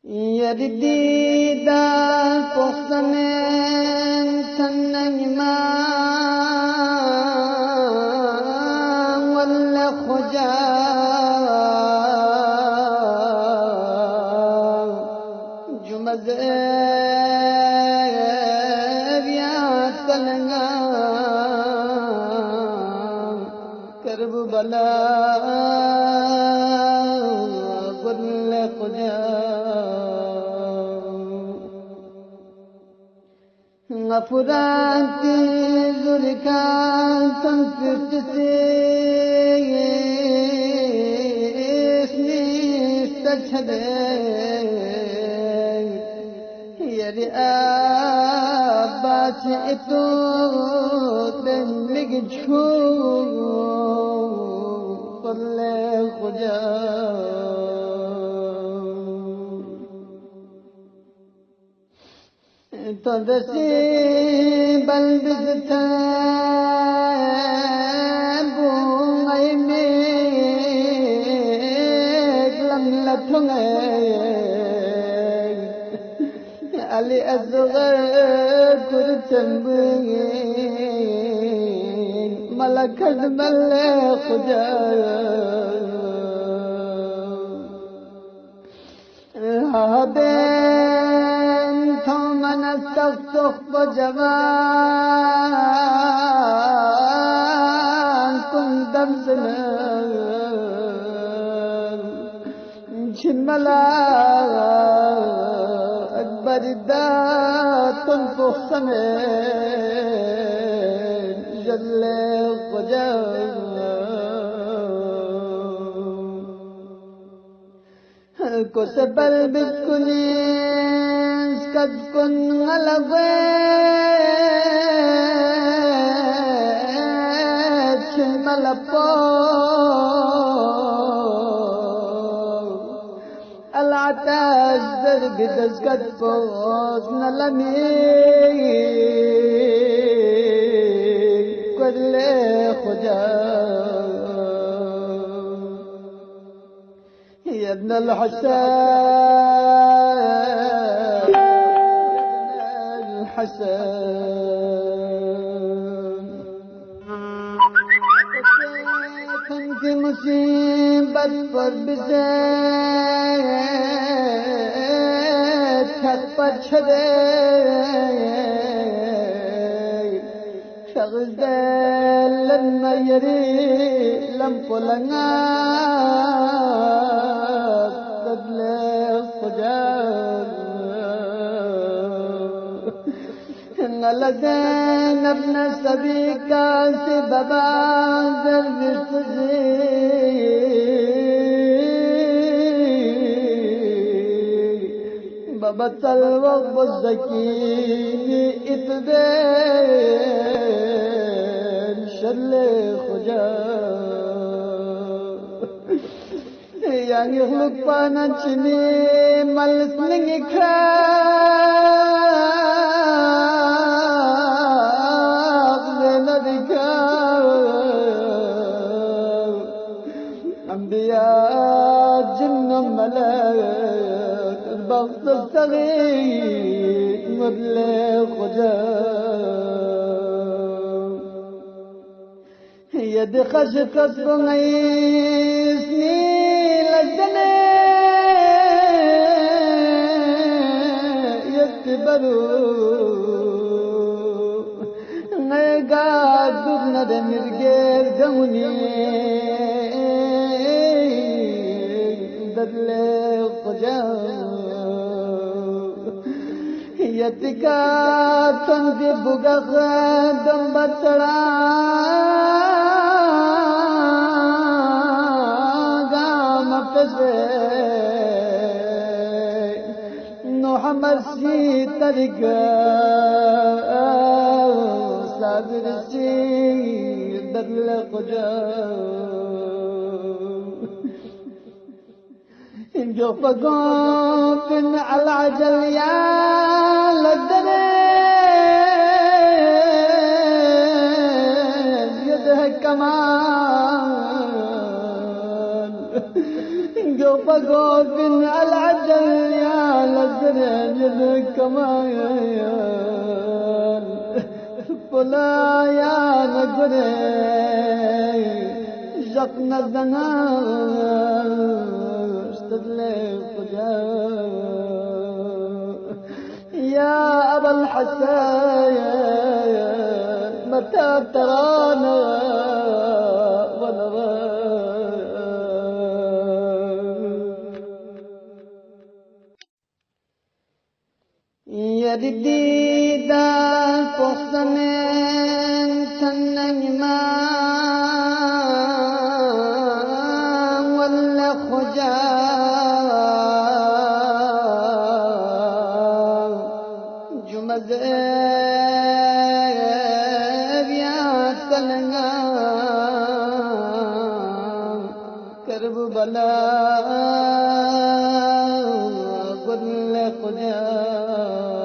يرديدا بوخسنين تنجما ولا خجا جمزير يا تلنگا کرب بلا ولا خجا غفرانتي زركان تنفرتسي استشهدين يا رئابات اتو تنمجشو قل خجا تدسي بلبزتابو غيميك لم لتنغيك علي أزغر كرتنبين ملكت ملك هابين ثمن استغفق بجوان كن دمزنا جملا أكبر الدات تنفخ سمين جل وجل كسبل بالكنيس قد كن غلبت شمال العتاش درب دسكت فوز نلمي كل خجا يا ابن الحسن كنت مصيبة فربزت كتبت شدي شغل دل لما يري لم فلنا لدين ابن سبيكا سببا ذربتزي بابا تلوغ الزكيني اتبين شل خجا يعني خلق بانا چني ملسنگ اكرام زينبكا انبياء جن ملك البغض الصغير مبلغ خجا يد خشقت بغيسني لجنة يتبرو نيقا دورنا دمرقير قوني بدل خجاو يتكا تنزي بغا خدم بطرا محمد سی طریقہ صابر سی بدل خجا جو فقوف على العجل يا للدرس يدها كمان جو قوف العجل يا لزرج كمان فلا يا نقري جقنا الزنار اشتدلي فجاه يا أبا الحسين متى ترانا ونرى يا دي دار فخسنين تنجما ولا خجار جمزيب يا سلنام كرب بلا قل خجار